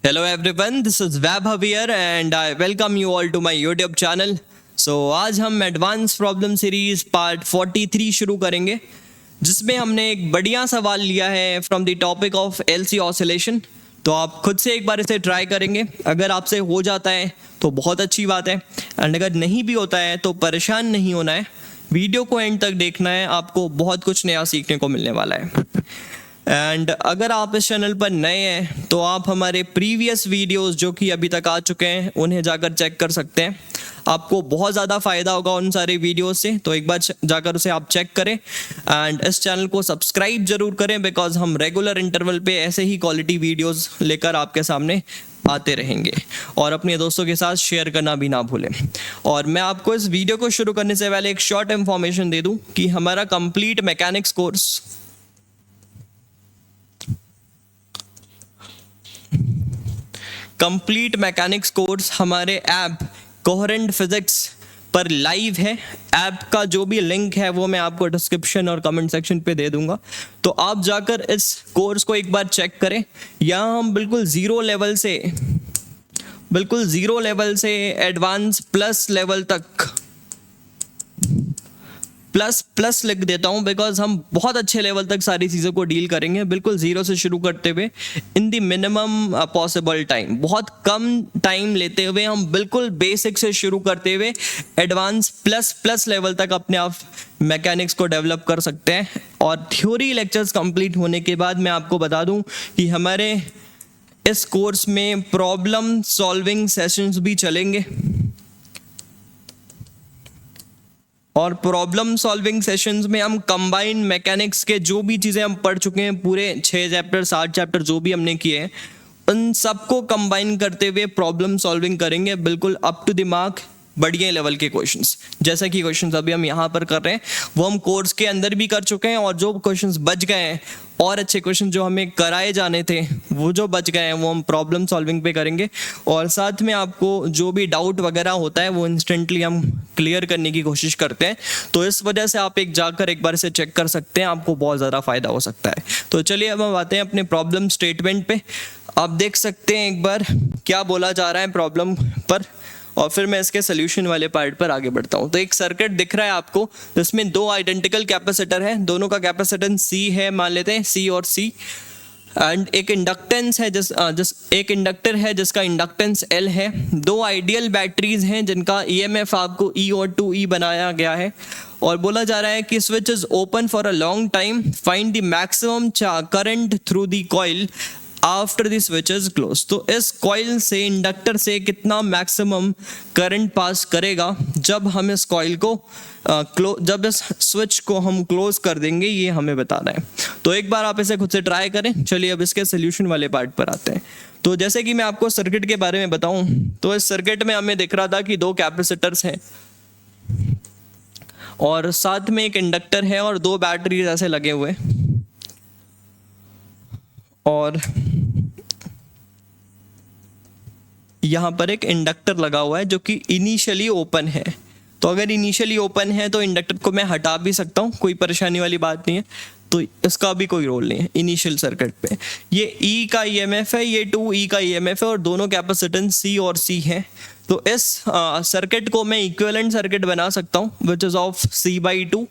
Hello everyone, this is Vaibhav here and I welcome you all to my YouTube channel. So आज हम advance problem series part 43 शुरू करेंगे जिसमें हमने एक बढ़िया सवाल लिया है from the topic of LC oscillation. तो आप खुद से एक बार इसे ट्राई करेंगे। अगर आपसे हो जाता है तो बहुत अच्छी बात है एंड अगर नहीं भी होता है तो परेशान नहीं होना है, वीडियो को एंड तक देखना है, आपको बहुत कुछ नया सीखने को मिलने वाला है। एंड अगर आप इस चैनल पर नए हैं तो आप हमारे प्रीवियस वीडियोस जो कि अभी तक आ चुके हैं उन्हें जाकर चेक कर सकते हैं। आपको बहुत ज़्यादा फ़ायदा होगा उन सारे वीडियोस से, तो एक बार जाकर उसे आप चेक करें एंड इस चैनल को सब्सक्राइब जरूर करें बिकॉज हम रेगुलर इंटरवल पे ऐसे ही क्वालिटी वीडियोस लेकर आपके सामने आते रहेंगे और अपने दोस्तों के साथ शेयर करना भी ना भूलें। और मैं आपको इस वीडियो को शुरू करने से पहले एक शॉर्ट इन्फॉर्मेशन दे दूं कि हमारा कंप्लीट मैकेनिक्स कोर्स हमारे ऐप कोहेरेंट फिजिक्स पर लाइव है। ऐप का जो भी लिंक है वो मैं आपको डिस्क्रिप्शन और कमेंट सेक्शन पे दे दूंगा, तो आप जाकर इस कोर्स को एक बार चेक करें। यहाँ हम बिल्कुल ज़ीरो लेवल से एडवांस प्लस लेवल तक प्लस लिख देता हूँ बिकॉज हम बहुत अच्छे लेवल तक सारी चीज़ों को डील करेंगे, बिल्कुल ज़ीरो से शुरू करते हुए in the minimum possible time, बहुत कम टाइम लेते हुए हम बिल्कुल बेसिक से शुरू करते हुए एडवांस प्लस लेवल तक अपने आप मैकेनिक्स को डेवलप कर सकते हैं। और थ्योरी लेक्चर्स कंप्लीट होने के बाद मैं आपको बता दूं कि हमारे इस कोर्स में प्रॉब्लम सॉल्विंग सेशंस भी चलेंगे और प्रॉब्लम सॉल्विंग सेशंस में हम कंबाइन मैकेनिक्स के जो भी चीज़ें हम पढ़ चुके हैं, पूरे 6 चैप्टर 7 चैप्टर जो भी हमने किए हैं, उन सबको कंबाइन करते हुए प्रॉब्लम सॉल्विंग करेंगे, बिल्कुल अप टू द मार्क बढ़िया लेवल के क्वेश्चंस। जैसा कि क्वेश्चंस अभी हम यहाँ पर कर रहे हैं वो हम कोर्स के अंदर भी कर चुके हैं और जो क्वेश्चंस बच गए हैं और अच्छे क्वेश्चन जो हमें कराए जाने थे वो जो बच गए हैं वो हम प्रॉब्लम सॉल्विंग पे करेंगे। और साथ में आपको जो भी डाउट वगैरह होता है वो इंस्टेंटली हम क्लियर करने की कोशिश करते हैं। तो इस वजह से आप एक बार इसे चेक कर सकते हैं, आपको बहुत ज़्यादा फायदा हो सकता है। तो चलिए अब हम आते हैं अपने प्रॉब्लम स्टेटमेंट पे। आप देख सकते हैं एक बार क्या बोला जा रहा है प्रॉब्लम पर और फिर मैं इसके सोल्यूशन वाले पार्ट पर आगे बढ़ता हूँ। तो एक सर्किट दिख रहा है आपको जिसमें 2 आइडेंटिकल कैपेसिटर है, दोनों का कैपेसिटेंस C है, मान लेते हैं C और C, एंड एक इंडक्टेंस है एक इंडक्टर है जिसका इंडक्टेंस L है। 2 आइडियल बैटरीज हैं जिनका EMF आपको E और 2E बनाया गया है और बोला जा रहा है कि switch is open for a long time, find the maximum current through the coil after the switch is close. तो इस कॉइल से, इंडक्टर से कितना मैक्सिमम करंट पास करेगा जब हम इस कॉइल को जब इस स्विच को हम क्लोज कर देंगे, ये हमें बताना है। तो एक बार आप इसे खुद से ट्राई करें। चलिए अब इसके सोल्यूशन वाले पार्ट पर आते हैं। तो जैसे कि मैं आपको सर्किट के बारे में बताऊं तो इस सर्किट में हमें दिख रहा था कि 2 कैपेसिटर्स हैं और साथ में एक इंडक्टर है और 2 बैटरीज ऐसे लगे हुए, और यहाँ पर एक इंडक्टर लगा हुआ है जो कि इनिशियली ओपन है। तो अगर इनिशियली ओपन है तो इंडक्टर को मैं हटा भी सकता हूँ, कोई परेशानी वाली बात नहीं है, तो इसका भी कोई रोल नहीं है इनिशियल सर्किट पे। ये E का EMF है, ये 2E का EMF है और दोनों कैपेसिटेंस C और C है। तो इस सर्किट को मैं इक्विवेलेंट सर्किट बना सकता हूँ विच इज ऑफ C/2।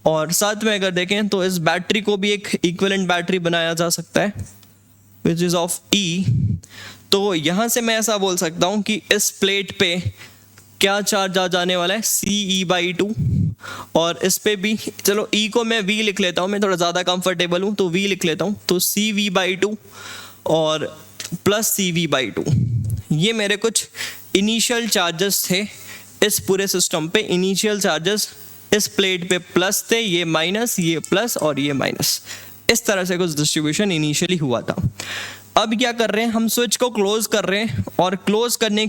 और साथ में अगर देखें तो इस बैटरी को भी एक इक्विवेलेंट बैटरी बनाया जा सकता है विच इज ऑफ E। तो यहाँ से मैं ऐसा बोल सकता हूँ कि इस प्लेट पे क्या चार्ज आ जाने वाला है, CE/2, और इस पे भी, चलो E को मैं V लिख लेता हूँ, मैं थोड़ा ज़्यादा कंफर्टेबल हूँ तो V लिख लेता हूँ। तो CV/2 और प्लस CV/2, ये मेरे कुछ इनिशियल चार्जेस थे इस पूरे सिस्टम पे। इनिशियल चार्जेस इस प्लेट पे प्लस थे, ये माइनस, ये प्लस और ये माइनस, इस तरह से कुछ डिस्ट्रीब्यूशन इनिशियली हुआ था। अब क्या कर रहे हैं, हम स्विच को क्लोज कर रहे हैं और क्लोज करने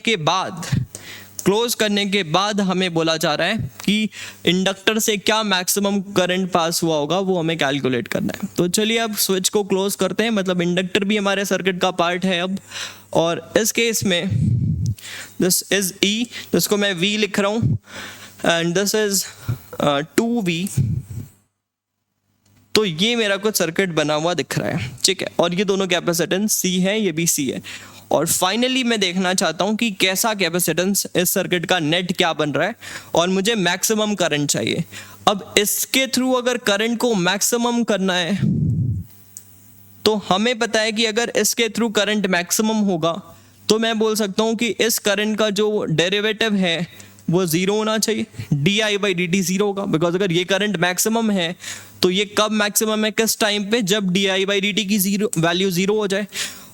के बाद हमें बोला जा रहा है कि इंडक्टर से क्या मैक्सिमम करंट पास हुआ होगा वो हमें कैलकुलेट करना है। तो चलिए अब स्विच को क्लोज करते हैं, मतलब इंडक्टर भी हमारे सर्किट का पार्ट है अब। और इस केस में दिस इज E, जिसको मैं V लिख रहा हूँ, एंड दिस इज 2V। तो ये मेरा कुछ सर्किट बना हुआ दिख रहा है, ठीक है, और ये दोनों कैपेसिटेंस सी है, ये भी सी है। और फाइनली मैं देखना चाहता हूँ कि कैसा कैपेसिटेंस इस सर्किट का नेट क्या बन रहा है, और मुझे मैक्सिमम करंट चाहिए। अब इसके थ्रू अगर करंट को मैक्सिमम करना है तो हमें पता है कि अगर इसके थ्रू करंट मैक्सिमम होगा तो मैं बोल सकता हूँ कि इस करंट का जो डेरिवेटिव है वो जीरो होना चाहिए, D I by D T zero होगा। बिकॉज अगर ये करंट मैक्सिमम है तो ये कब मैक्सिमम है, किस टाइम पे, जब D I by D T की जीरो वैल्यू जीरो हो जाए।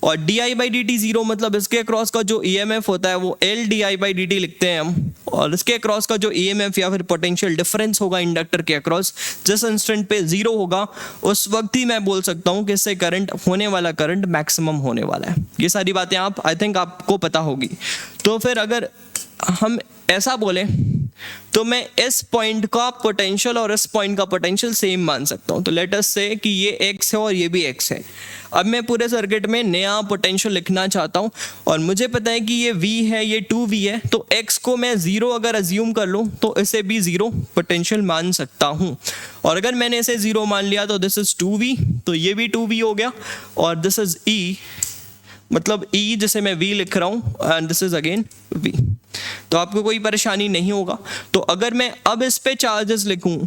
और D I by D T zero मतलब इसके अक्रॉस का जो ई एम एफ होता है वो L D I by D T लिखते हैं हम, और इसके अक्रॉस का जो ई एम एफ या फिर पोटेंशियल डिफरेंस होगा इंडक्टर के अक्रॉस, जिस इंस्टेंट पे जीरो होगा उस वक्त ही मैं बोल सकता हूँ कि इससे करंट होने वाला करंट मैक्सिमम होने वाला है। ये सारी बातें आप आई थिंक आपको पता होगी। तो फिर अगर हम ऐसा बोले तो मैं इस पॉइंट का पोटेंशियल और इस पॉइंट का पोटेंशियल सेम मान सकता हूँ। तो लेट अस से कि ये x है और ये भी x है। अब मैं पूरे सर्किट में नया पोटेंशियल लिखना चाहता हूँ और मुझे पता है कि ये v है, ये 2v है, तो x को मैं 0 अगर अज्यूम कर लूँ तो इसे भी 0 पोटेंशियल मान सकता हूँ। और अगर मैंने इसे 0 मान लिया तो दिस इज 2v, तो ये भी 2v हो गया, और दिस इज e, मतलब E जिसे मैं V लिख रहा हूँ, and this is again V। तो आपको कोई परेशानी नहीं होगा। तो अगर मैं अब इस पे चार्जेस लिखूं,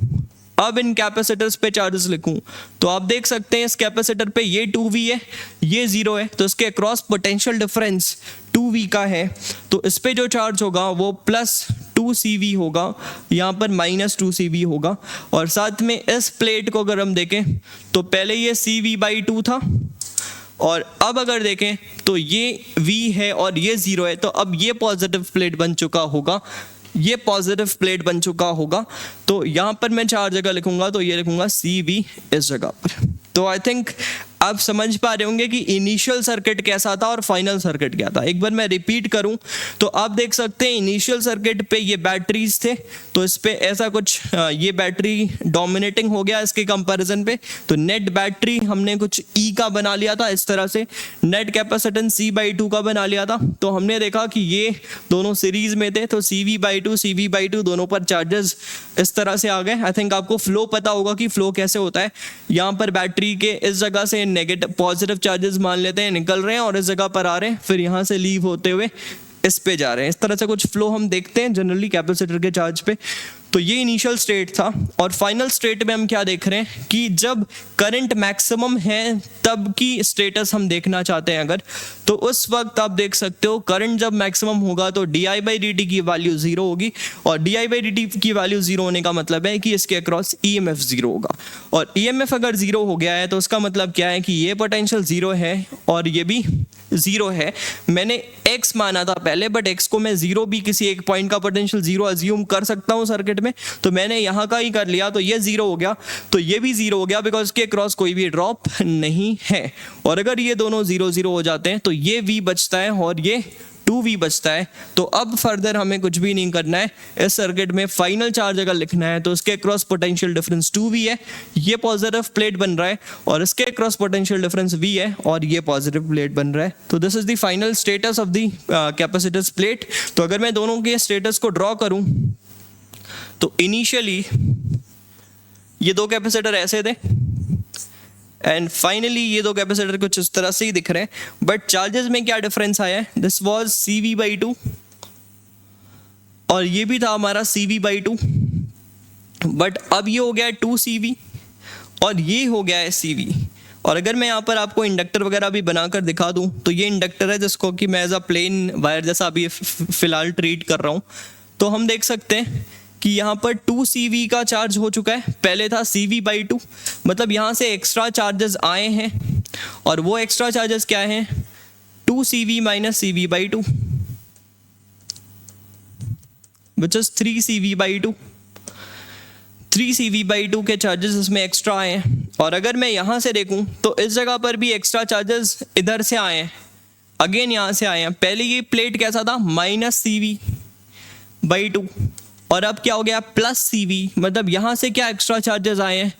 अब इन कैपेसिटर्स पे चार्जेस लिखूं, तो आप देख सकते हैं इस कैपेसिटर पे ये 2V है, ये 0 है, तो इसके अक्रॉस पोटेंशियल डिफरेंस 2V का है। तो इस पे जो चार्ज होगा वो प्लस 2CV होगा, यहाँ पर माइनस 2CV होगा। और साथ में इस प्लेट को अगर हम देखें तो पहले ये CV/2 था, और अब अगर देखें तो ये V है और ये 0 है, तो अब ये पॉजिटिव प्लेट बन चुका होगा, ये पॉजिटिव प्लेट बन चुका होगा। तो यहाँ पर मैं 4 जगह लिखूंगा, तो ये लिखूंगा CV इस जगह पर। तो आई थिंक आप समझ पा रहे होंगे कि इनिशियल सर्किट कैसा था और फाइनल सर्किट क्या था। एक बार मैं रिपीट करूं तो आप देख सकते हैं इनिशियल सर्किट पे ये बैटरीज थे, तो इस पे ऐसा कुछ ये बैटरी डोमिनेटिंग हो गया इसके कंपैरिजन पे, तो नेट बैटरी हमने कुछ E का बना लिया था इस तरह से, नेट कैपेसिटेंस C/2 का बना लिया था। तो हमने देखा कि ये दोनों सीरीज में थे, तो CV/2 दोनों पर चार्जेस इस तरह से आ गए। आई थिंक आपको फ्लो पता होगा कि फ्लो कैसे होता है। यहाँ पर बैटरी के इस जगह से नेगेटिव पॉजिटिव चार्जेस मान लेते हैं निकल रहे हैं और इस जगह पर आ रहे हैं, फिर यहाँ से लीव होते हुए इस पे जा रहे हैं। इस तरह से कुछ फ्लो हम देखते हैं जनरली कैपेसिटर के चार्ज पे। तो ये इनिशियल स्टेट था, और फाइनल स्टेट में हम क्या देख रहे हैं कि जब करंट मैक्सिमम है तब की स्टेटस हम देखना चाहते हैं अगर, तो उस वक्त आप देख सकते हो करंट जब मैक्सिमम होगा तो di/dt की वैल्यू 0 होगी, और di/dt की वैल्यू 0 होने का मतलब है कि इसके अक्रॉस EMF 0 होगा। और EMF अगर 0 हो गया है तो उसका मतलब क्या है कि ये पोटेंशियल 0 है और ये भी 0 है। मैंने x माना था पहले, बट x को मैं 0 भी किसी एक पॉइंट का पोटेंशियल 0 अज्यूम कर सकता हूँ सर्किट में, तो मैंने यहाँ का ही कर लिया, तो ये 0 हो गया, तो ये भी 0 हो गया बिकॉज के क्रॉस कोई भी ड्रॉप नहीं है। और अगर ये दोनों 0 हो जाते हैं तो ये V बचता है और ये 2V बचता है। तो अब फर्दर हमें कुछ भी नहीं करना है इस सर्किट में। फाइनल चार्ज अगर लिखना है तो इसके क्रॉस पोटेंशियल डिफरेंस 2V है, ये पॉजिटिव प्लेट बन रहा है, और इसके क्रॉस पोटेंशियल डिफरेंस V है और ये पॉजिटिव प्लेट बन रहा है। तो this is the final status of the capacitors plate. तो अगर मैं दोनों के स्टेटस को ड्रॉ करूं तो इनिशियली ये दो कैपेसिटर ऐसे थे, एंड फाइनली ये दो कैपेसिटर कुछ इस तरह से ही दिख रहे हैं, बट चार्जेस में क्या डिफरेंस आया है, दिस वाज CV/2 और ये भी था हमारा CV/2, बट अब ये हो गया 2CV और ये हो गया है CV। और अगर मैं यहाँ पर आपको इंडक्टर वगैरह भी बनाकर दिखा दूँ तो ये इंडक्टर है जिसको कि मैं एज अ प्लेन वायर जैसा अभी फिलहाल ट्रीट कर रहा हूँ। तो हम देख सकते हैं कि यहाँ पर 2CV का चार्ज हो चुका है, पहले था CV/2, मतलब यहाँ से एक्स्ट्रा चार्जेस आए हैं, और वो एक्स्ट्रा चार्जेस क्या हैं, 2CV - CV/2 which is 3CV/2। 3CV/2 के चार्जेस इसमें एक्स्ट्रा आए हैं। और अगर मैं यहाँ से देखूँ तो इस जगह पर भी एक्स्ट्रा चार्जेस इधर से आए हैं, अगेन यहाँ से आए हैं। पहले ये प्लेट कैसा था, -CV/2, और अब क्या हो गया +CV, मतलब यहाँ से क्या एक्स्ट्रा चार्जेस आए हैं,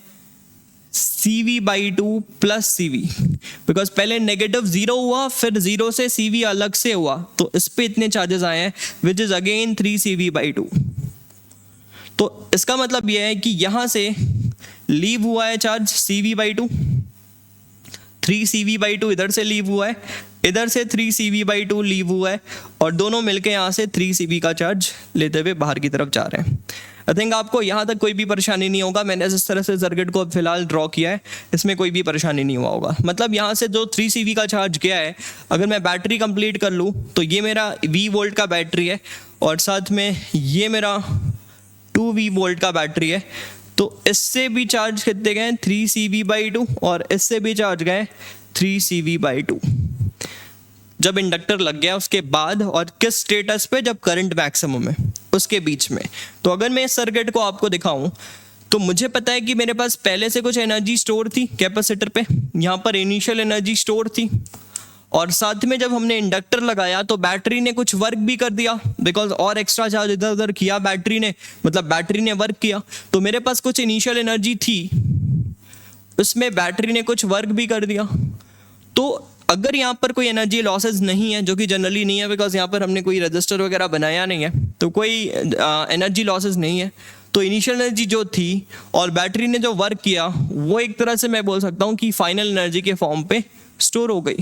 CV/2 + CV, बिकॉज पहले नेगेटिव 0 हुआ, फिर 0 से CV अलग से हुआ, तो इस पे इतने चार्जेस आए हैं विच इज अगेन 3CV/2। तो इसका मतलब यह है कि यहाँ से लीव हुआ है चार्ज CV/2, 3CV/2 इधर से लीव हुआ है, इधर से 3CV/2 लीव हुआ है, और दोनों मिलके यहाँ से 3CV का चार्ज लेते हुए बाहर की तरफ जा रहे हैं। आई थिंक आपको यहाँ तक कोई भी परेशानी नहीं होगा। मैंने जिस तरह से सर्किट को फिलहाल ड्रॉ किया है इसमें कोई भी परेशानी नहीं हुआ होगा। मतलब यहाँ से जो 3CV का चार्ज गया है, अगर मैं बैटरी कंप्लीट कर लूँ तो ये मेरा V वोल्ट का बैटरी है, और साथ में ये मेरा 2V वोल्ट का बैटरी है। तो इससे भी चार्ज कितने गए 3CV/2, और इससे भी चार्ज गए 3CV/2 जब इंडक्टर लग गया उसके बाद, और किस स्टेटस पे, जब करंट मैक्सिमम है उसके बीच में। तो अगर मैं इस सर्किट को आपको दिखाऊं तो मुझे पता है कि मेरे पास पहले से कुछ एनर्जी स्टोर थी कैपेसिटर पे, यहाँ पर इनिशियल एनर्जी स्टोर थी, और साथ में जब हमने इंडक्टर लगाया तो बैटरी ने कुछ वर्क भी कर दिया, बिकॉज और एक्स्ट्रा चार्ज इधर उधर किया बैटरी ने, मतलब बैटरी ने वर्क किया। तो मेरे पास कुछ इनिशियल एनर्जी थी, उसमें बैटरी ने कुछ वर्क भी कर दिया। तो अगर यहाँ पर कोई एनर्जी लॉसेज नहीं है, जो कि जनरली नहीं है बिकॉज यहाँ पर हमने कोई रजिस्टर वगैरह बनाया नहीं है, तो कोई एनर्जी लॉसेज नहीं है, तो इनिशियल एनर्जी जो थी और बैटरी ने जो वर्क किया वो एक तरह से मैं बोल सकता हूँ कि फाइनल एनर्जी के फॉर्म पे स्टोर हो गई।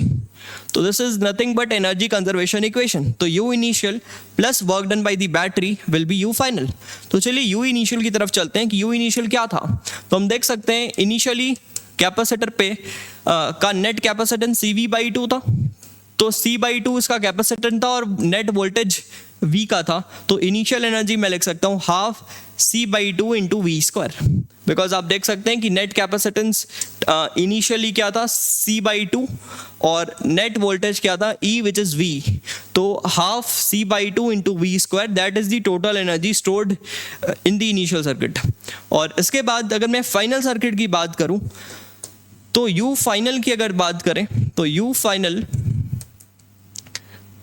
तो this is nothing but energy conservation equation. तो U initial plus work done by the battery will be U final. तो चलिए U इनिशियल की तरफ चलते हैं कि U इनिशियल क्या था। तो हम देख सकते हैं इनिशियली कैपेसिटर पे का नेट कैपेसिटेंस CV/2 था, तो C/2 इसका कैपेसिटेंस था और नेट वोल्टेज V का था। तो इनिशियल एनर्जी मैं लिख सकता हूँ half C/2 into V², because आप देख सकते हैं कि नेट कैपेसिटेंस इनिशियली क्या था C/2 और नेट वोल्टेज क्या था E विच इज V। तो half C/2 into V², that is the total energy stored in the initial circuit. और इसके बाद अगर मैं फाइनल सर्किट की बात करूं तो U फाइनल की अगर बात करें तो U फाइनल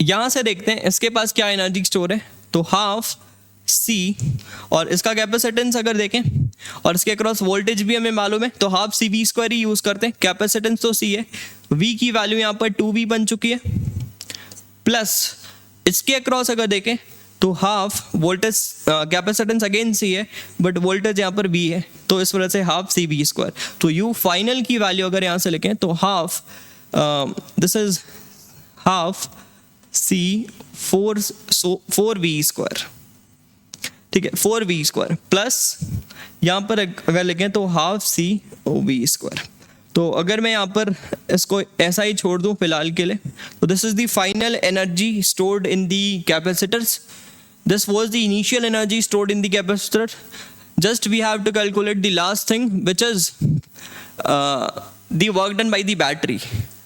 यहां से देखते हैं इसके पास क्या एनर्जी स्टोर है, तो हाफ C, और इसका कैपेसिटेंस अगर देखें और इसके अक्रॉस वोल्टेज भी हमें मालूम है, तो हाफ CV² ही यूज करते हैं। कैपेसिटेंस तो C है, V की वैल्यू यहाँ पर 2V बन चुकी है, प्लस इसके अक्रॉस अगर देखें तो half voltage, capacitance again C है बट वोल्टेज यहाँ पर V है, तो इस वजह से हाफ CV²। तो U फाइनल की वैल्यू अगर यहाँ से लिखें तो half, this is half C4V², ठीक है, 4V² प्लस यहाँ पर अगर लिखें तो हाफ COV²। तो अगर मैं यहाँ पर इसको ऐसा ही छोड़ दूँ फिलहाल के लिए, तो this is the final energy stored in the capacitors, this was the initial energy stored in the capacitor. Just we have to calculate the last thing which is the work done by the battery,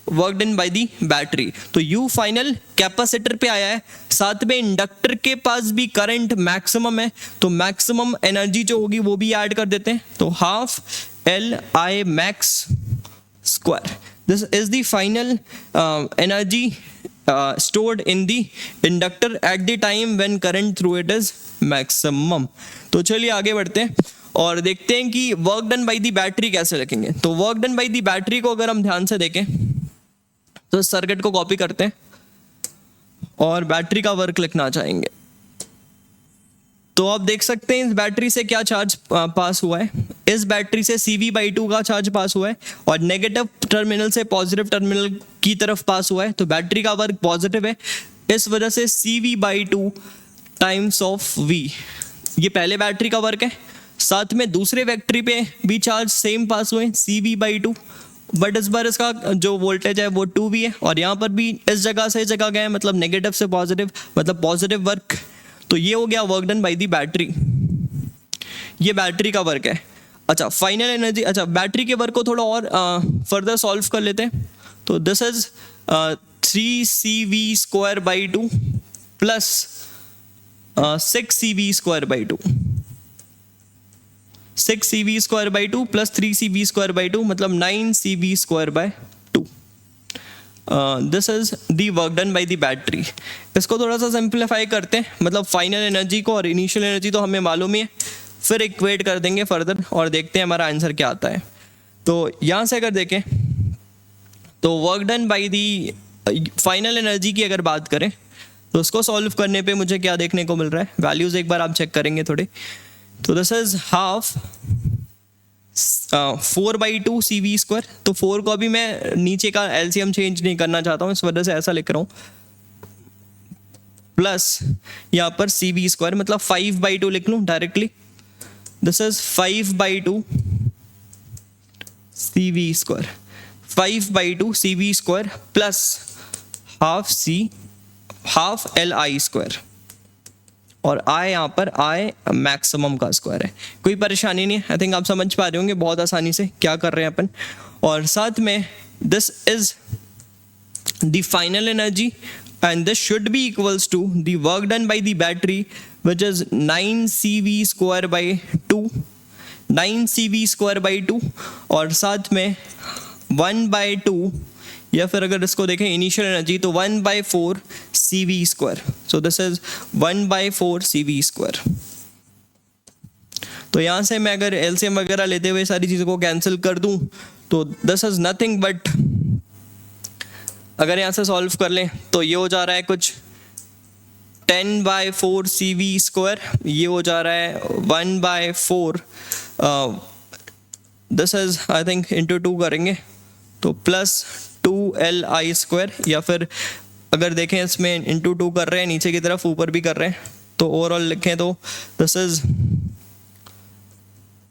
work done by the battery. तो U final capacitor पे आया है, साथ में inductor के पास भी current maximum है, तो मैक्सिमम एनर्जी जो होगी वो भी ऐड कर देते हैं, तो half LI max²। This is the final energy stored in the inductor at the time when current through it is maximum। तो चलिए आगे बढ़ते हैं और देखते हैं कि work done by the battery कैसे लिखेंगे। तो work done by the battery को अगर हम ध्यान से देखें तो सर्किट को कॉपी करते हैं और बैटरी का वर्क लिखना चाहेंगे। तो आप देख सकते हैं इस बैटरी से क्या चार्ज पास हुआ है, इस बैटरी से CV/2 का चार्ज पास हुआ है और नेगेटिव टर्मिनल से पॉजिटिव टर्मिनल की तरफ पास हुआ है, तो बैटरी का वर्क पॉजिटिव है, इस वजह से CV/2 टाइम्स ऑफ V, ये पहले बैटरी का वर्क है। साथ में दूसरे बैटरी पे भी चार्ज सेम पास हुए CV/2, बट इस बार इसका जो वोल्टेज है वो 2V है, और यहाँ पर भी इस जगह से इस जगह गए, मतलब नेगेटिव से पॉजिटिव, मतलब पॉजिटिव वर्क। तो ये हो गया work done by the battery, ये बैटरी का वर्क है। अच्छा, फाइनल एनर्जी, अच्छा बैटरी के वर्क को थोड़ा और फर्दर सॉल्व कर लेते हैं। तो this is 3CV²/2 plus 6CV²/2, 6CV²/2 plus 3CV²/2 मतलब 9CV²/2। This is the work done by the battery. इसको थोड़ा सा सिंप्लीफाई करते हैं, मतलब फाइनल एनर्जी को और इनिशियल एनर्जी तो हमें मालूम ही है, फिर इक्वेट कर देंगे फर्दर और देखते हैं हमारा आंसर क्या आता है। तो यहाँ से अगर देखें तो work done by the final energy की अगर बात करें तो उसको सॉल्व करने पे मुझे क्या देखने को मिल रहा है, वैल्यूज एक बार आप चेक करेंगे थोड़े। तो दिस इज हाफ 4/2 CV²। तो 4 को अभी मैं नीचे का LCM चेंज नहीं करना चाहता हूँ, इस वजह से ऐसा लिख रहा हूँ, प्लस यहाँ पर CV², मतलब 5/2 लिख लूँ directly. This is 5/2 CV², 5/2 CV² plus half LI², और I यहाँ पर I मैक्सिमम का स्क्वायर है। कोई परेशानी नहीं है, आई थिंक आप समझ पा रहे होंगे बहुत आसानी से क्या कर रहे हैं अपन। और साथ में this is the final energy and this should be equals to the work done by the battery, which is 9CV²/2, 9CV²/2, और साथ में 1/2, या फिर अगर इसको देखें इनिशियल एनर्जी तो 1/4 CV²। So this is 1/4 CV²। तो यहाँ से मैं अगर LCM वगैरह लेते हुए सारी चीज़ों को कैंसिल कर दूँ तो दिस इज नथिंग बट, अगर यहाँ से सॉल्व कर लें तो ये हो जा रहा है कुछ 10/4 CV², ये हो जा रहा है 1/4, this is I think into 2 करेंगे तो प्लस 2LI², या फिर अगर देखें इसमें इंटू 2 कर रहे हैं नीचे की तरफ, ऊपर भी कर रहे हैं, तो ओवरऑल लिखें तो दिस इज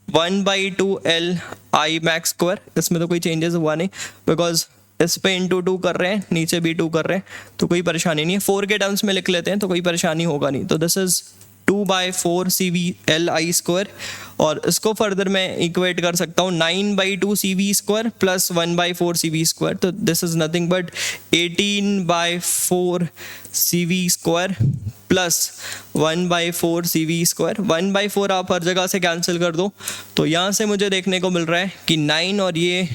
1/2LI max²। इसमें तो कोई चेंजेस हुआ नहीं बिकॉज इस पे इंटू 2 कर रहे हैं, नीचे भी 2 कर रहे हैं, तो कोई परेशानी नहीं है। 4 के टर्म्स में लिख लेते हैं तो कोई परेशानी होगा नहीं। तो दिस इज 2/4 CVLI², और इसको फर्दर मैं इक्वेट कर सकता हूँ 9/2 CV² प्लस 1/4 CV², तो this is nothing but 18/4 CV² plus 1/4 CV²। 1/4 आप हर जगह से कैंसिल कर दो, तो यहाँ से मुझे देखने को मिल रहा है कि 9 और ये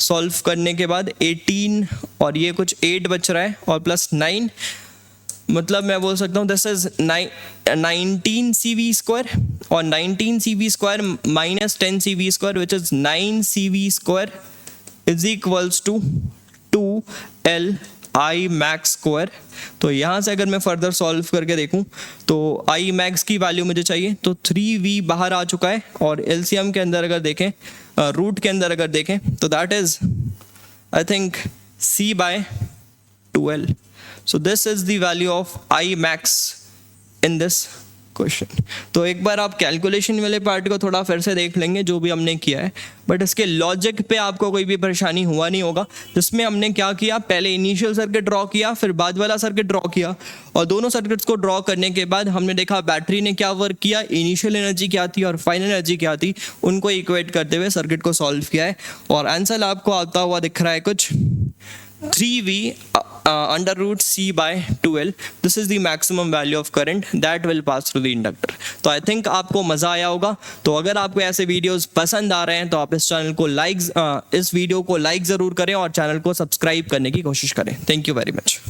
सॉल्व करने के बाद 18 और ये कुछ 8 बच रहा है, और प्लस 9, मतलब मैं बोल सकता हूँ दिस इज 19 CV² और 19 CV² minus 10 CV² which is 9 CV² is equals to 2LI max²। तो यहाँ से अगर मैं फर्दर सॉल्व करके देखूँ तो I max की वैल्यू मुझे चाहिए, तो 3V बाहर आ चुका है, और LCM के अंदर अगर देखें, रूट के अंदर अगर देखें तो that is I think C/2L। So this is the value of I max in this question. तो एक बार आप कैलकुलेशन वाले पार्ट को थोड़ा फिर से देख लेंगे जो भी हमने किया है, बट इसके लॉजिक पे आपको कोई भी परेशानी हुआ नहीं होगा। जिसमें हमने क्या किया, पहले इनिशियल सर्किट ड्रॉ किया, फिर बाद वाला सर्किट ड्रॉ किया, और दोनों सर्किट्स को ड्रॉ करने के बाद हमने देखा बैटरी ने क्या वर्क किया, इनिशियल एनर्जी क्या थी और फाइनल एनर्जी क्या थी, उनको इक्वेट करते हुए सर्किट को सॉल्व किया है। और आंसर आपको आता हुआ दिख रहा है कुछ 3V under root C/2L. This is the maximum value of current that will pass through the inductor. तो आई थिंक आपको मज़ा आया होगा। तो अगर आपको ऐसे वीडियोस पसंद आ रहे हैं तो आप इस चैनल को इस वीडियो को लाइक ज़रूर करें और चैनल को सब्सक्राइब करने की कोशिश करें। Thank you very much.